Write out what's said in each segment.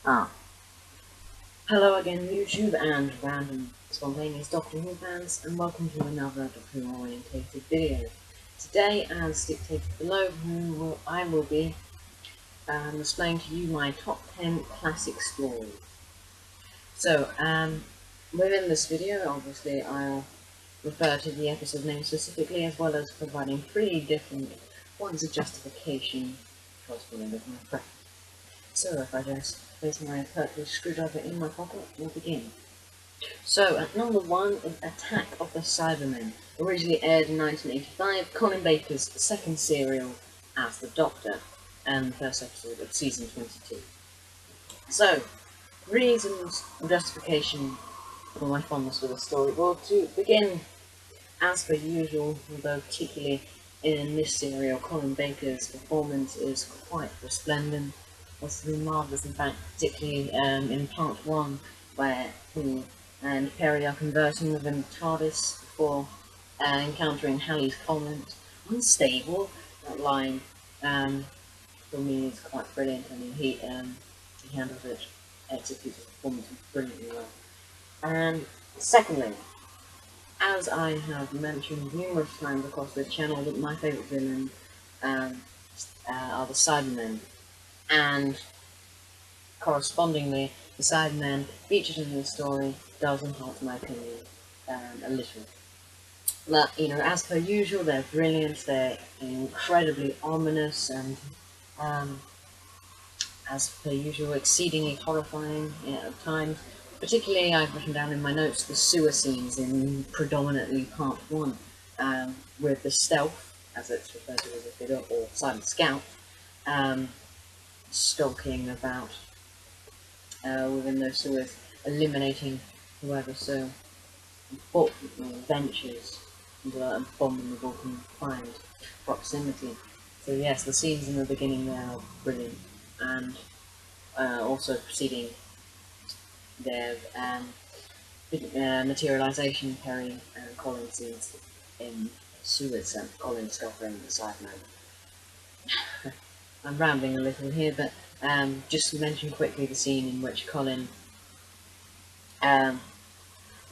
Ah, hello again YouTube and random spontaneous Doctor Who fans, and welcome to another Doctor Who orientated video. Today, as dictated below, I will be displaying to you my top 10 classic stories. So, within this video, obviously, I'll refer to the episode name specifically, as well as providing 3 different points of justification corresponding with my preference. So, if I just place my purple screwdriver in my pocket, we'll begin. So, at number 1 is Attack of the Cybermen, originally aired in 1985, Colin Baker's second serial as the Doctor, and the first episode of season 22. So, reasons and justification for my fondness for the story. Well, to begin, as per usual, although particularly in this serial, Colin Baker's performance is quite resplendent. It's been marvellous, in fact, particularly in part 1, where he and Perry are conversing within the TARDIS before encountering Halley's comment. Unstable, that line, for me is quite brilliant. I mean, he handles it, executes his performance brilliantly well. And secondly, as I have mentioned numerous times across the channel, that my favourite villain are the Cybermen, and correspondingly, the Cybermen featured in the story does enhance my opinion a little. But, as per usual, they're brilliant, they're incredibly ominous, and as per usual, exceedingly horrifying at times. Particularly, I've written down in my notes the sewer scenes in predominantly part 1, with the stealth, as it's referred to as a figure, or silent scout, skulking about within those sewers, eliminating whoever so importantly ventures into an abominable confined proximity. So yes, the scenes in the beginning there are brilliant, and also preceding their materialization, Perry and Colin scenes in sewers and Colin skulking the Cybermen. I'm rambling a little here, but just to mention quickly the scene in which Colin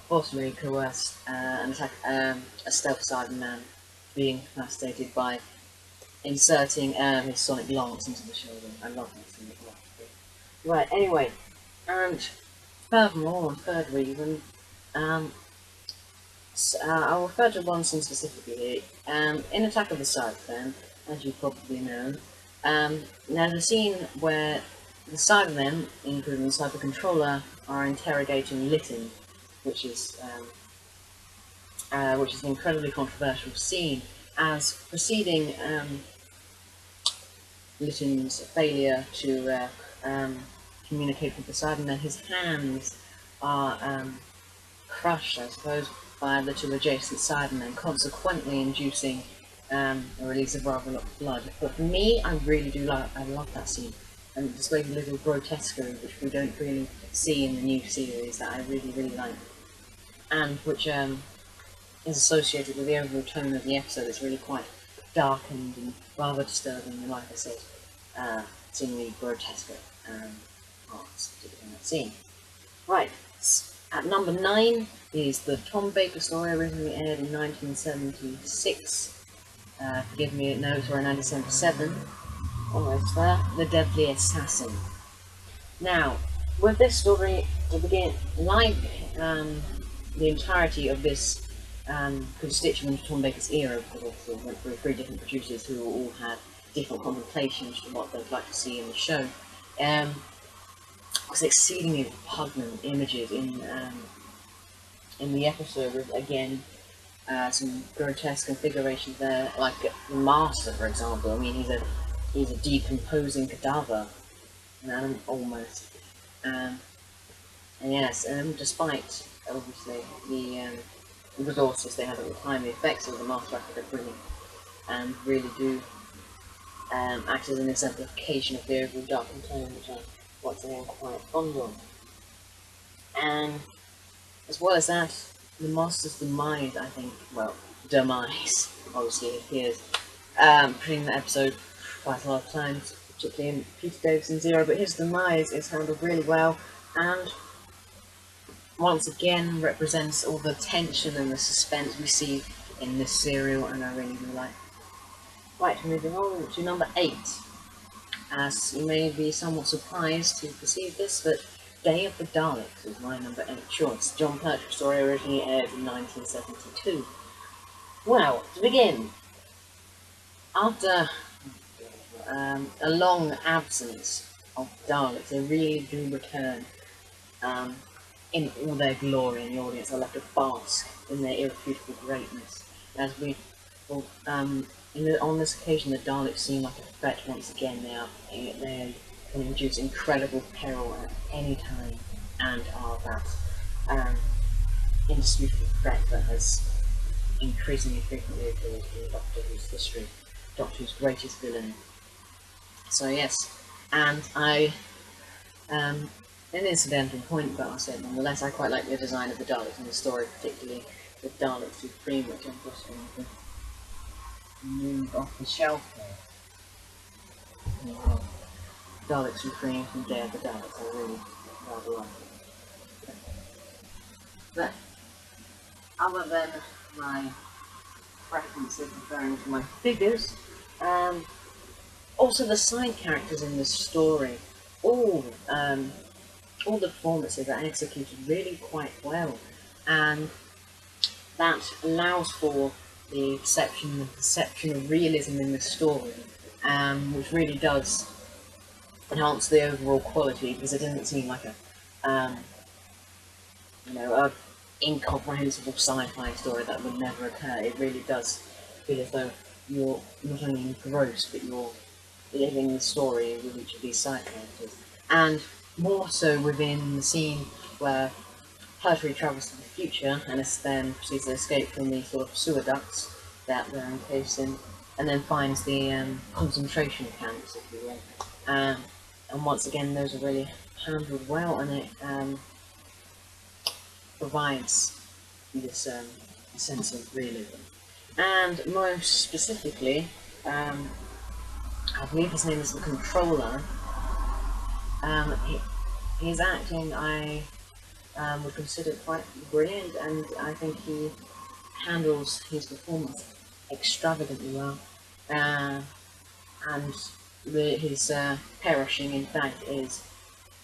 forcibly coerced and attacked a stealth Cyberman being incapacitated by inserting his sonic lance into the shoulder. I love that scene. Right, anyway, and furthermore, third reason, I'll refer to one scene specifically here. In Attack of the Cybermen, as you probably know, there's a scene where the Cybermen, including the Cyber Controller, are interrogating Lytton, which is an incredibly controversial scene, as preceding Lytton's failure to communicate with the Cybermen, his hands are crushed, I suppose, by the 2 adjacent Cybermen, consequently inducing a release of rather a lot of blood. But for me, I really do I love that scene, and it displays a little grotesquerie which we don't really see in the new series that I really, really like, and which is associated with the overall tone of the episode. It's really quite darkened and rather disturbing, and like I said, seeing the grotesque parts in that scene. Right, at number 9 is the Tom Baker story, originally aired in 1976. Forgive me, no, sorry, 1977. Almost there. The Deadly Assassin. Now, with this story, to begin, like the entirety of this constituent of Tom Baker's era, because obviously went through 3 different producers who all had different contemplations to what they'd like to see in the show. Was exceedingly repugnant images in the episode, with again some grotesque configurations there, like the Master, for example. I mean, he's a decomposing cadaver, almost. And yes, despite obviously the resources they had at the time, the effects of the Master I think are brilliant, and really do act as an exemplification of the overall dark tone, which I once again quite fond of. And as well as that, the Master's demise, I think, well, demise, obviously appears, putting the episode quite a lot of times, particularly in Peter Davison Zero, but his demise is handled really well, and once again represents all the tension and the suspense we see in this serial, and I really do like. Right, moving on to number 8. As you may be somewhat surprised to perceive this, but Day of the Daleks is my number 8 choice. John Pertwee's story originally aired in 1972. Well, to begin, after a long absence of Daleks, they really do return in all their glory, and the audience are left to bask in their irrefutable greatness. As we, well, on this occasion, the Daleks seem like a threat once again. They can induce incredible peril at any time, and are that indisputable threat that has increasingly frequently appeared in Doctor Who's history, Doctor Who's greatest villain. So yes, and an incidental point, but I'll say it nonetheless, I quite like the design of the Daleks in the story, particularly the Dalek Supreme, which I'm just going to move off the shelf here. Dalek Supreme from Day of the Daleks, I really rather like it. But other than my preferences referring to my figures, also the side characters in this story, all the performances are executed really quite well, and that allows for the perception of realism in the story, which really does enhance the overall quality, because it doesn't seem like a incomprehensible sci-fi story that would never occur. It really does feel as though you're not only engrossed, but you're living the story with each of these side characters. And more so within the scene where Pertwee travels to the future and then proceeds to escape from the sort of sewer ducts that they're encased in, and then finds the concentration camps, if you will. And once again, those are really handled well, and it provides this sense of realism. And most specifically, I believe his name is the Controller. His acting I would consider quite brilliant, and I think he handles his performance extravagantly well. And his perishing, in fact, is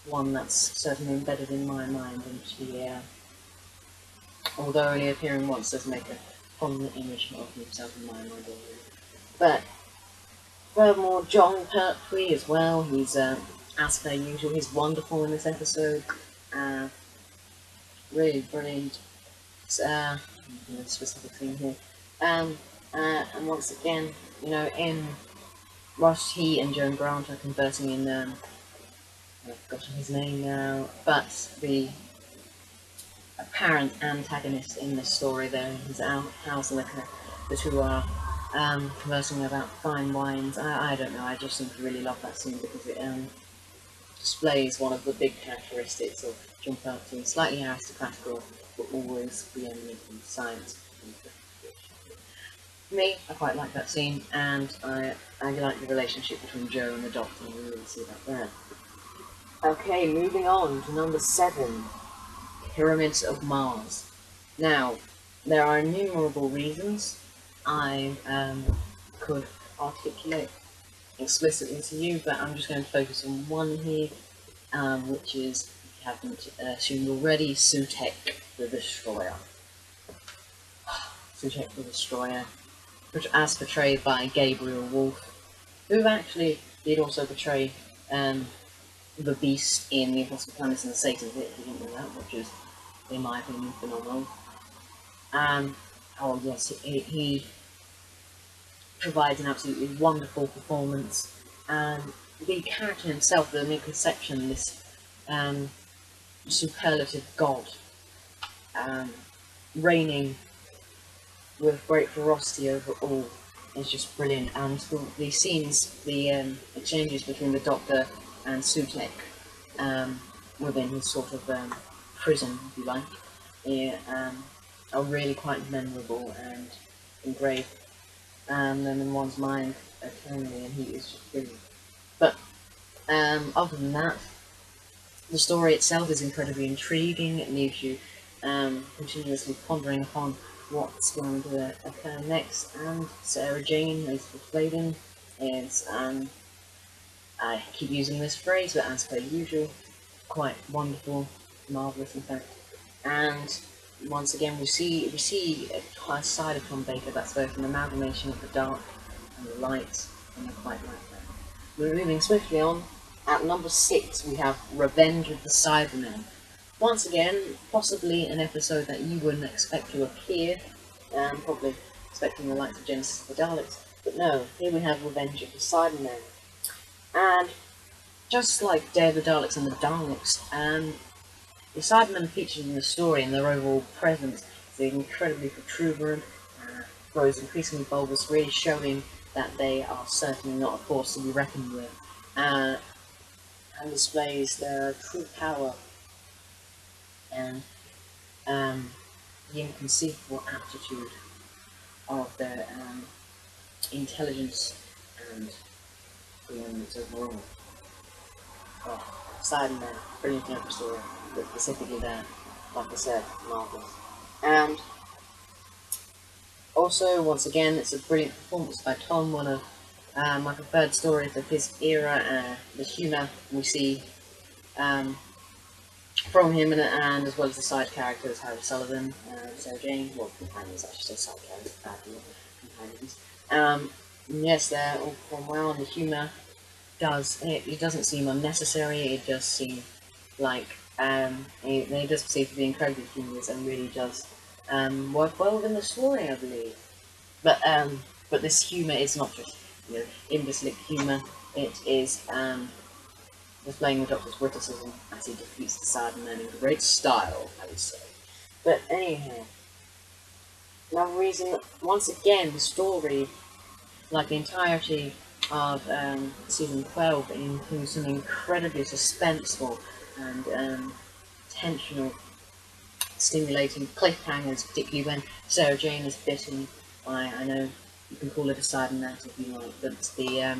one that's certainly embedded in my mind, and he, although only appearing once, does make a prominent image of himself in my mind already. But furthermore, John Pertwee as well, he's, as per usual, he's wonderful in this episode. Really brilliant. Specific thing here. And once again, whilst he and Joan Grant are conversing in, I've forgotten his name now, but the apparent antagonist in this story, there in his house, and the two are conversing about fine wines. I don't know, I just seem to really love that scene, because it displays one of the big characteristics of John Pertwee: slightly aristocratical, but always preeminent in science. For me, I quite like that scene, and I like the relationship between Joe and the Doctor, and we really see that there. Okay, moving on to number 7, Pyramids of Mars. Now, there are innumerable reasons I could articulate explicitly to you, but I'm just going to focus on one here, which is, if you haven't assumed already, Sutekh the Destroyer. Sutekh the Destroyer, as portrayed by Gabriel Wolfe, who actually did also portray the Beast in The Impossible Planets and the Satan's Pit, if you didn't know that, which is, in my opinion, phenomenal. Oh yes, he provides an absolutely wonderful performance, and the character himself, the new conception, this superlative god, reigning with great ferocity over all, is just brilliant. And the scenes, the exchanges between the Doctor and Sutekh within his sort of prison, if you like, are really quite memorable and engraved them in one's mind eternally, and he is just brilliant. But Other than that, the story itself is incredibly intriguing. It leaves you continuously pondering upon what's going to occur next. And Sarah Jane, Elizabeth Sladen, is, I keep using this phrase, but as per usual, quite wonderful, marvellous in fact. And once again, we see a side of Tom Baker that's both an amalgamation of the dark and the light, and I quite like that. We're moving swiftly on. At number 6, we have Revenge of the Cybermen. Once again, possibly an episode that you wouldn't expect to appear, probably expecting the likes of Genesis of the Daleks, but no, here we have Revenge of the Cybermen. And just like Day of the Daleks and the Daleks, the Cybermen featured in the story and their overall presence is incredibly protuberant, grows increasingly bulbous, really showing that they are certainly not a force to be reckoned with, and displays their true power and the inconceivable aptitude of their intelligence and brilliance overall. Cybermen, brilliant episode, but specifically there, like I said, marvellous. And also, once again, it's a brilliant performance by Tom, one of my preferred stories of his era. The humour we see from him, and as well as the side characters, Harry Sullivan, Sarah Jane, well, companions, I should say side characters, companions. Yes, they're all performed well, and the humour it doesn't seem unnecessary. It does seem like it does seem to be incredibly humorous and really does work well within the story, I believe. But this humour is not just imbecilic humour. It is displaying the Doctor's witticism as he defeats the Cybermen in great style, I would say. But anyhow, another reason, once again, the story, like the entirety of season 12, includes some incredibly suspenseful and tensional, stimulating cliffhangers, particularly when Sarah Jane is bitten by, I know you can call it a cybernet if you like, but it's the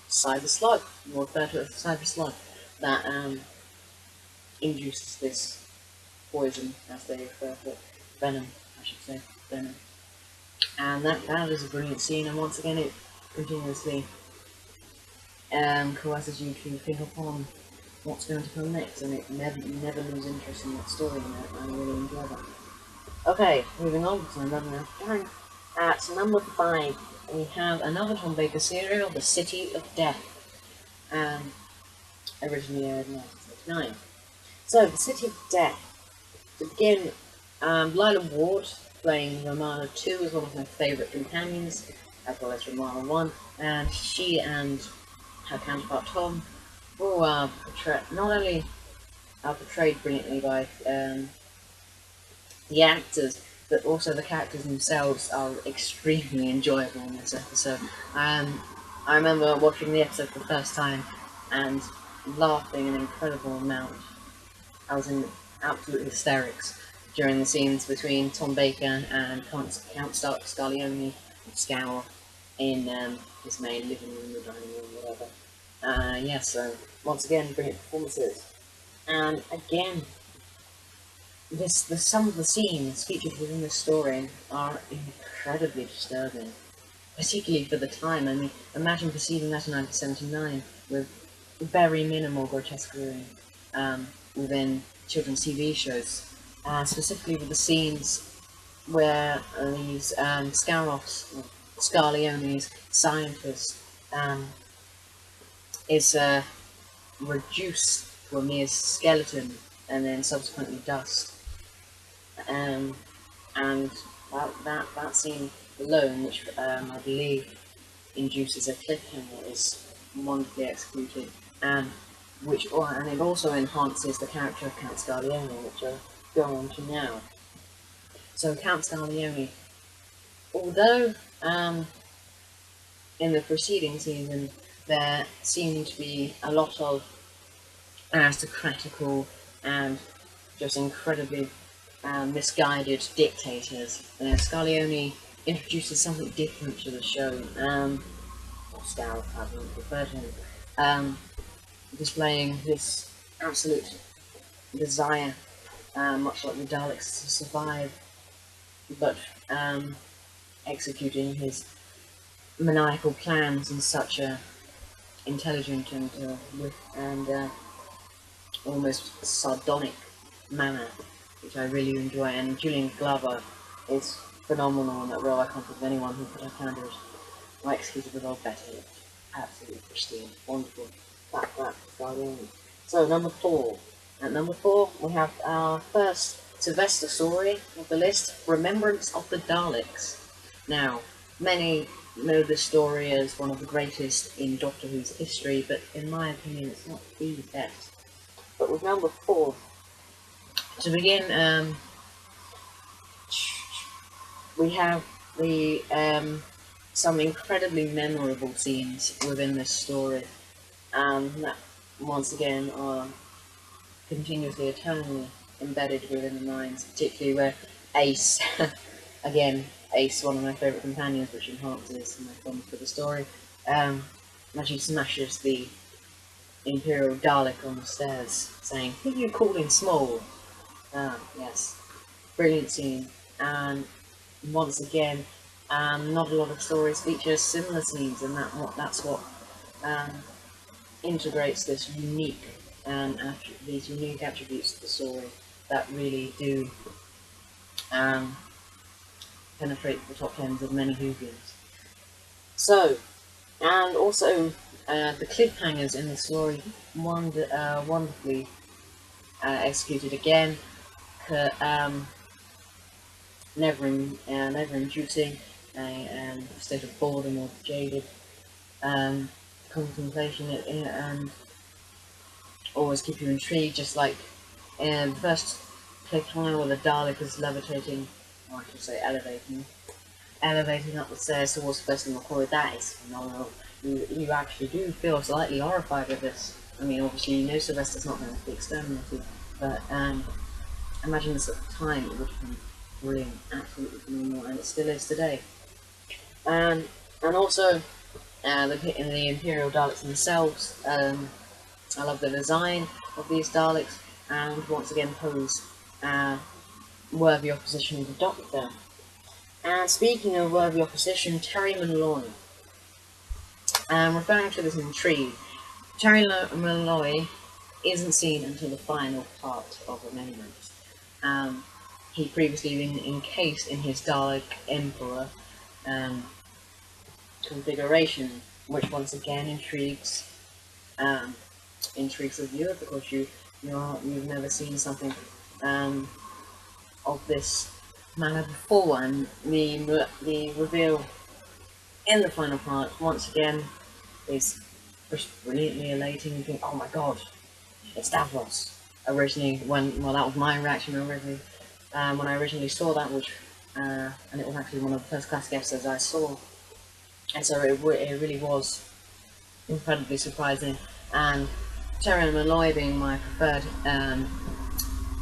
cyber slug, or refer to it as the cyber slug, that induces this poison, as they refer to it, venom, I should say, venom. And that is a brilliant scene, and once again it continuously coerces you to think upon what's going to come next, and you never lose interest in that story, and I really enjoy that. Okay, moving on, because I'm running out of time. At number 5, we have another Tom Baker serial, The City of Death, originally aired in 1939. So, The City of Death. To begin, Lila Ward, playing Romana 2, is one of my favourite companions, as well as Romana 1, and she and her counterpart Tom all are portrayed brilliantly by the actors, but also the characters themselves are extremely enjoyable in this episode. I remember watching the episode for the first time and laughing an incredible amount. I was in absolute hysterics during the scenes between Tom Baker and Count Scarlione, Scour, in his main living room or dining room, whatever. So once again, brilliant performances. And again, some of the scenes featured within this story are incredibly disturbing, particularly for the time. I mean, imagine perceiving that in 1979 with very minimal grotesquerie within children's TV shows, specifically with the scenes where these Scarlione's scientist, is reduced to a mere skeleton and then subsequently dust. And that scene alone, which I believe induces a cliffhanger, is wonderfully executed, and it also enhances the character of Count Scarlione, which I'll go on to now. So Count Scarlione, although in the preceding season there seemed to be a lot of aristocratical and just incredibly misguided dictators, Scarlione introduces something different to the show. Scout, however you refer to him, displaying this absolute desire, much like the Daleks, to survive, but executing his maniacal plans in such a intelligent and almost sardonic manner, which I really enjoy. And Julian Glover is phenomenal in that role. I can't think of anyone who could have handled or executed the role better. Absolutely pristine, wonderful. That Guardian. So number 4. At number 4, we have our first Sylvester story of the list, Remembrance of the Daleks. Now, many know this story as one of the greatest in Doctor Who's history, but in my opinion, it's not the best. But with number 4, to begin, we have the some incredibly memorable scenes within this story, that once again are continuously, eternally embedded within the minds, particularly where Ace, again, Ace, one of my favourite companions, which enhances my fun for the story, actually smashes the Imperial Dalek on the stairs, saying, "Who are you calling small?" Yes, brilliant scene. And once again, not a lot of stories feature similar scenes, and that's what integrates this unique these unique attributes of the story that really do penetrate the top tens of many Whovians. So, and also the cliffhangers in the story wonderfully executed again, never inducing a state of boredom or jaded contemplation, and always keep you intrigued, just like in the first cliffhanger where the Dalek is levitating, or I should say elevating up the stairs towards Professor McCoy. That is phenomenal. You actually do feel slightly horrified with this. I mean, obviously you know Sylvester's not going to be exterminated, but imagine this at the time, it would have been brilliant, absolutely phenomenal, and it still is today. And also, the Imperial Daleks themselves, I love the design of these Daleks, and once again pose worthy opposition to the Doctor. And speaking of worthy opposition, Terry Malloy. Referring to this intrigue, Terry Malloy isn't seen until the final part of Remembrance. He previously been encased in his Dalek Emperor configuration, which once again intrigues the viewer, because you've never seen something of this manner before, and the reveal in the final part once again is just brilliantly elating. You think, oh my god, it's Davros. Originally, that was my reaction originally when I originally saw that, and it was actually one of the first classic episodes I saw, and so it really was incredibly surprising. And Terry Malloy, being my preferred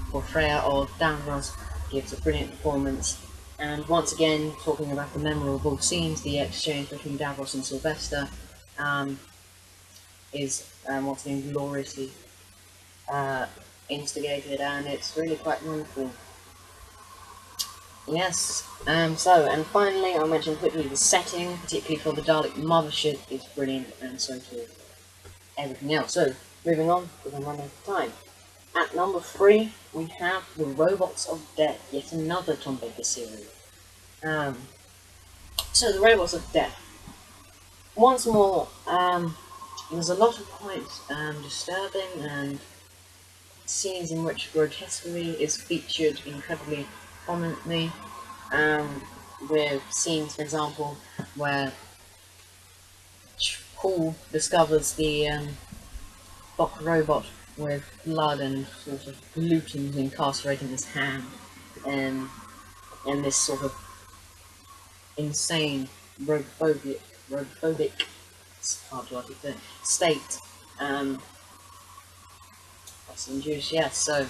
portrayer of Davros, gives a brilliant performance. And once again, talking about the memorable scenes, the exchange between Davros and Sylvester is once again gloriously instigated, and it's really quite wonderful. Yes, and finally I'll mention quickly the setting, particularly for the Dalek mothership, is brilliant, and so too everything else. So, moving on, because I'm running out of time. At number 3, we have The Robots of Death, yet another Tom Baker series. So, The Robots of Death. Once more, there's a lot of quite disturbing and scenes in which grotesquerie is featured incredibly prominently, with scenes, for example, where Paul discovers the Bok robot with blood and sort of gluten incarcerating his hand, in this sort of insane robophobic, it's hard to articulate, state that's induced. Yes, so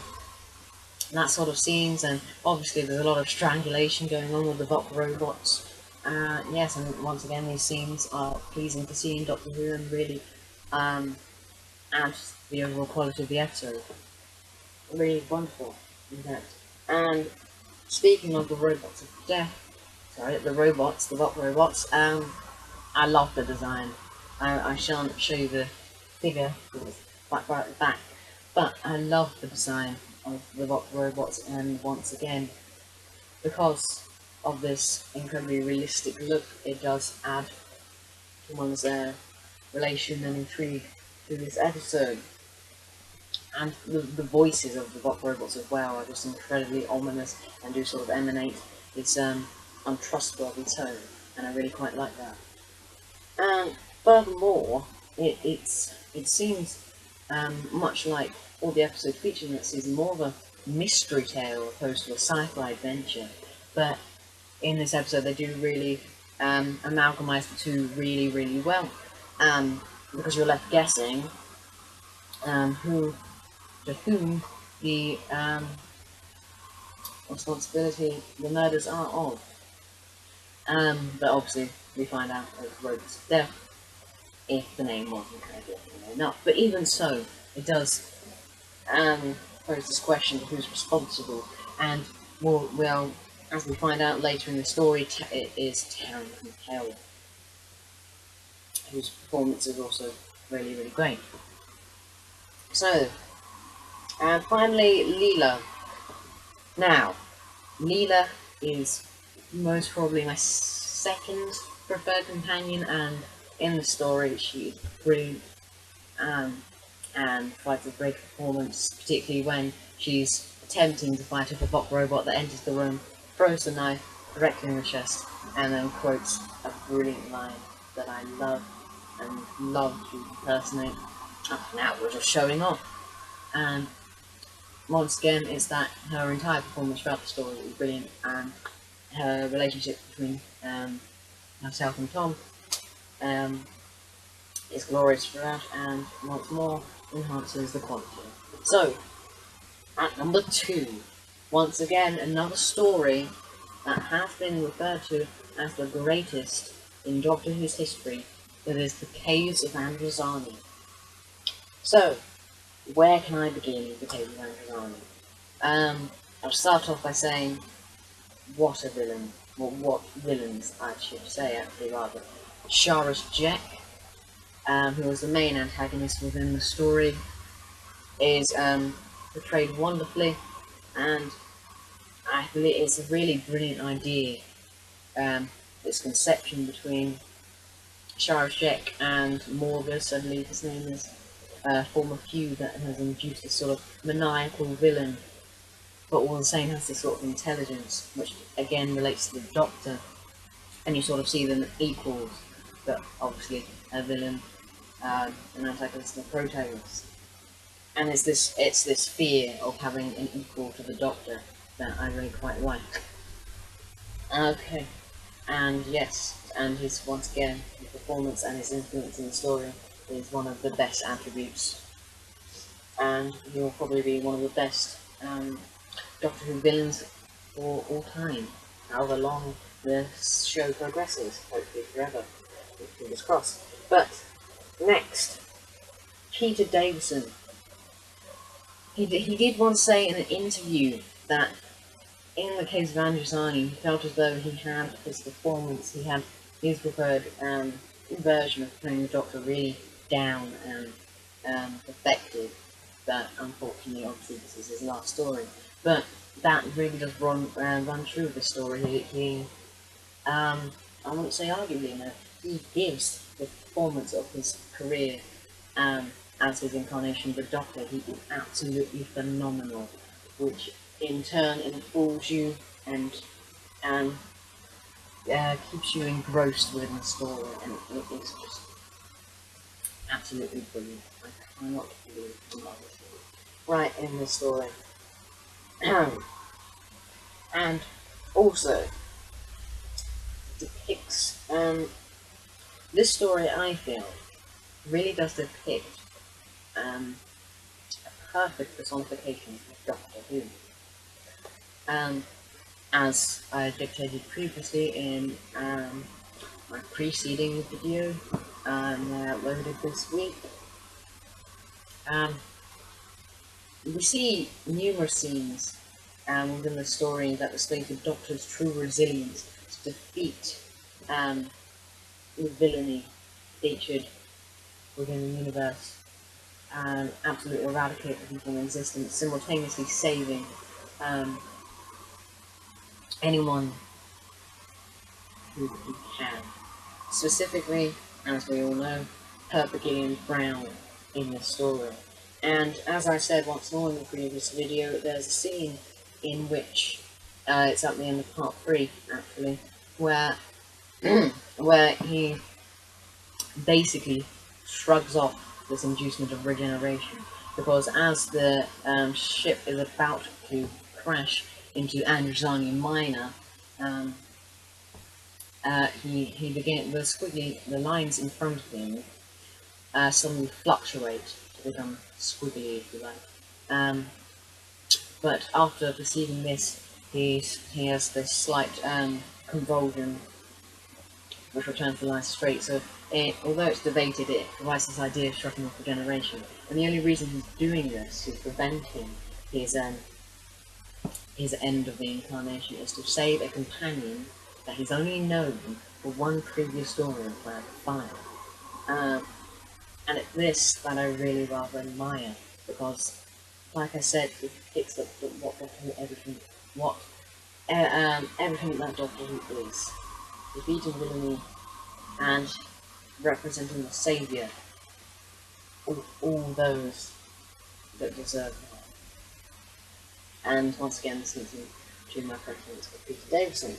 that sort of scenes, and obviously there's a lot of strangulation going on with the Bok robots, Yes, and once again, these scenes are pleasing to see in Doctor Who and really add to the overall quality of the episode. Really wonderful, in fact. And speaking of the robots of death, the robots, the Vought robots, I love the design. I shan't show you the figure right at the back, but I love the design of the Vought robots, and once again, because of this incredibly realistic look, it does add to one's relation and intrigue to this episode. And the voices of the Vought robots as well are just incredibly ominous and do sort of emanate this untrustworthy tone, and I really quite like that. And furthermore, it seems much like all the episodes featuring that season, more of a mystery tale opposed to a sci-fi adventure. But in this episode, they do really amalgamize the two really, really well, because you're left guessing to whom the responsibility the murders are of. But obviously, we find out as Rogue's death if the name wasn't clear enough. But even so, it does pose this question of who's responsible, and well, as we find out later in the story, it is Taryn Hell, whose performance is also really, really great. So, and finally, Leela. Now, Leela is most probably my second preferred companion, and in the story, she is brilliant and provides a great performance, particularly when she's attempting to fight off a bot robot that enters the room, throws the knife directly in the chest, and then quotes a brilliant line that I love and love to impersonate. Now we're just showing off. And once again, it's that her entire performance throughout the story is brilliant, and her relationship between herself and Tom is glorious throughout, and once more enhances the quality. So, at number 2, once again another story that has been referred to as the greatest in Doctor Who's history, that is The Caves of Androzani. So, where can I begin with The Caves of Androzani? I'll start off by saying, what a villain, well, what villains I should say actually rather. Shara's Jack, who was the main antagonist within the story, is portrayed wonderfully, and I believe it's a really brilliant idea, this conception between Shara's Jack and Morgus, I believe his name is, form a feud that has induced this sort of maniacal villain, but all the same has this sort of intelligence, which again relates to the Doctor, and you sort of see them as equals, but obviously a villain, an antagonist and a protagonist. And it's this fear of having an equal to the Doctor that I really quite like. Okay, and yes, and his, once again, his performance and his influence in the story is one of the best attributes, and he will probably be one of the best Doctor Who villains for all time, however long the show progresses, hopefully forever, fingers crossed. But next, Peter Davison. He did once say in an interview that in the case of Androzani, he felt as though he had his performance, he had his preferred version of playing the Doctor really down and perfected, but unfortunately, obviously, this is his last story. But that really does run true with the story. I wouldn't say arguably, no, he gives the performance of his career as his incarnation of the Doctor. He is absolutely phenomenal, which in turn enthralls you and keeps you engrossed within the story, and it is just absolutely brilliant. I cannot believe right in the story. And also depicts this story, I feel, really does depict a perfect personification of Doctor Who. as I dictated previously in my preceding video I uploaded this week, we see numerous scenes within the story that display the Doctor's true resilience to defeat the villainy featured within the universe and absolutely eradicate them from existence, simultaneously saving anyone who can. Specifically, as we all know, Herb Brown in the story. And as I said once more in the previous video, there's a scene in which, it's at the end of part 3 actually, where, where he basically shrugs off this inducement of regeneration, because as the ship is about to crash into Androzani Minor, the lines in front of him suddenly fluctuate to become squiggly, if you like. But after perceiving this, he has this slight convulsion, which returns to life straight. So, although it's debated, it provides this idea of shrugging off regeneration. And the only reason he's doing this to prevent his end of the incarnation is to save a companion that he's only known for one previous story of Planet Fire. And it's this that I really rather admire, because, like I said, it picks up everything that Doctor Who is. Defeating villainy and representing the saviour of all those that deserve help. And once again, this leads me to my preference for Peter Davison.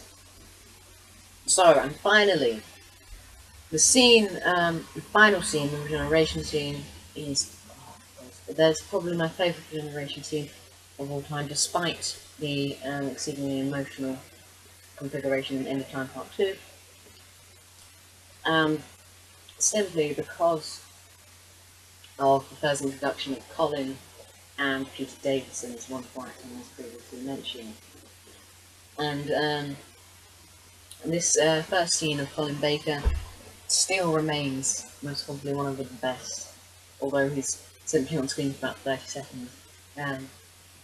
So, and finally, the final scene, the regeneration scene, is there's probably my favourite regeneration scene of all time, despite the exceedingly emotional configuration in End of Time Part 2. Simply because of the first introduction of Colin and Peter Davison's wonderful acting, as previously mentioned. And this first scene of Colin Baker still remains most probably one of the best, although he's simply on screen for about 30 seconds.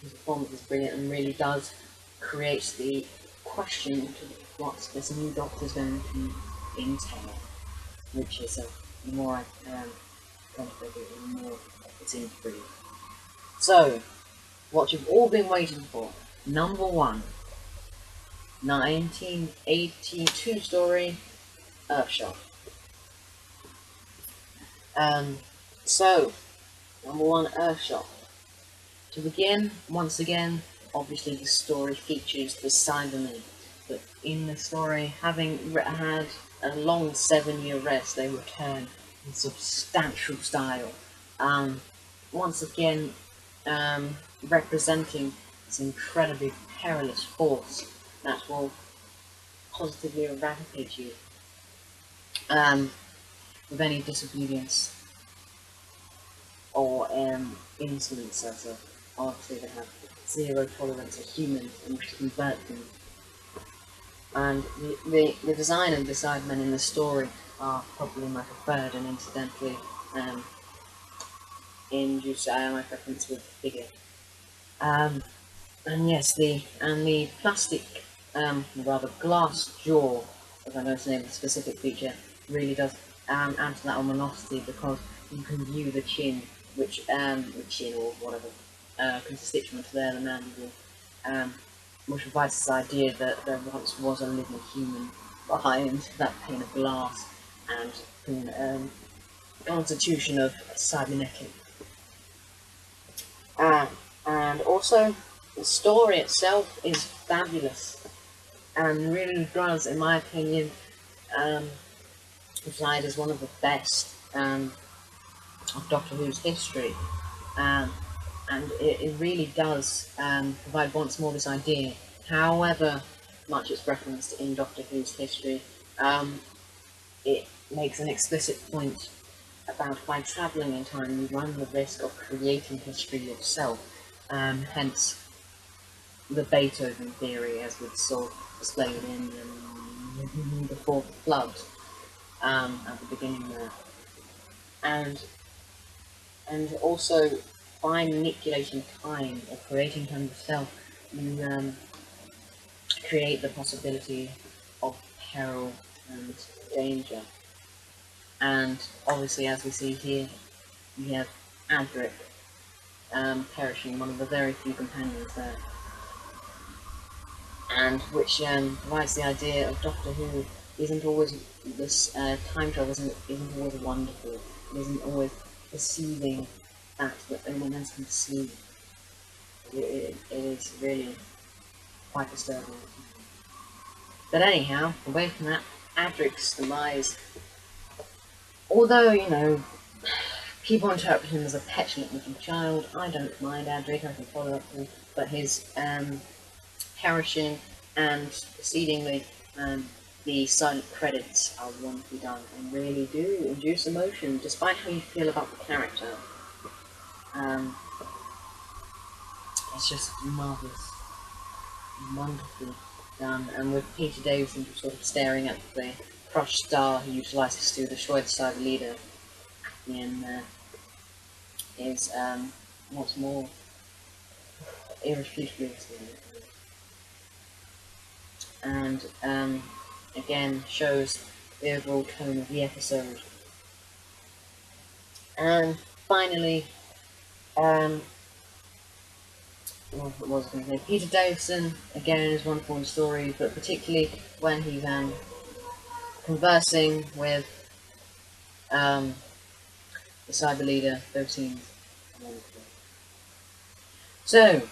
His performance is brilliant and really does create the question to what this new Doctor is going to entail, which is the more I contemplate it, the more it seems brilliant. So, what you've all been waiting for, number 1, 1982 story, Earthshock. So, number 1, Earthshock. To begin, once again, obviously the story features the Cybermen, but in the story, having had a long 7-year rest, they return in substantial style. Once again, representing this incredibly perilous force that will positively eradicate you with any disobedience or insolence, as obviously they have zero tolerance of humans and wish to convert them. And the design of the Cybermen in the story are probably my preferred, and incidentally induce my preference with the figure. And yes, the plastic, rather glass jaw, if I know to name a specific feature, really does add to that ominosity, because you can view the chin, the chin or whatever constituent there, the mandible, which provides this idea that there once was a living human behind that pane of glass and constitution of cybernetic. And also, the story itself is fabulous, and really does, in my opinion, reside as one of the best of Doctor Who's history. And it really does provide once more this idea, however much it's referenced in Doctor Who's history, it makes an explicit point about by travelling in time you run the risk of creating history yourself. Hence, the Beethoven theory, as was sort of displayed in Before the Flood, at the beginning there, and also by manipulating time or creating time yourself, you create the possibility of peril and danger. And obviously, as we see here, we have Adric perishing, one of the very few companions there, and which provides the idea of Doctor Who isn't always this time travel isn't always wonderful. It isn't always perceiving that anyone else can see. It is really quite disturbing. But anyhow, away from that, Adric's demise. Although, you know, people interpret him as a petulant little child, I don't mind Adric, I can follow up with him, but his perishing and exceedingly the silent credits are wonderfully done and really do induce emotion, despite how you feel about the character. It's just marvellous, wonderfully done, and with Peter Davison sort of staring at the crushed star he utilises to destroy the Cyber Leader at the end there is what's more irrefutably extraordinary. And again shows the overall tone of the episode. And finally, what was I going to say? Peter Davison again is wonderful in the story, but particularly when he's conversing with the Cyber Leader, those scenes are wonderful. So it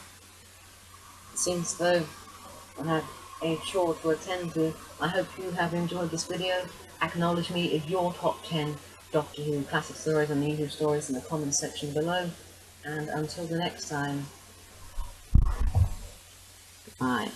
seems though I have a chore to attend to. I hope you have enjoyed this video. Acknowledge me if your top 10 Doctor Who classic stories and unusual stories in the comments section below. And until the next time, goodbye.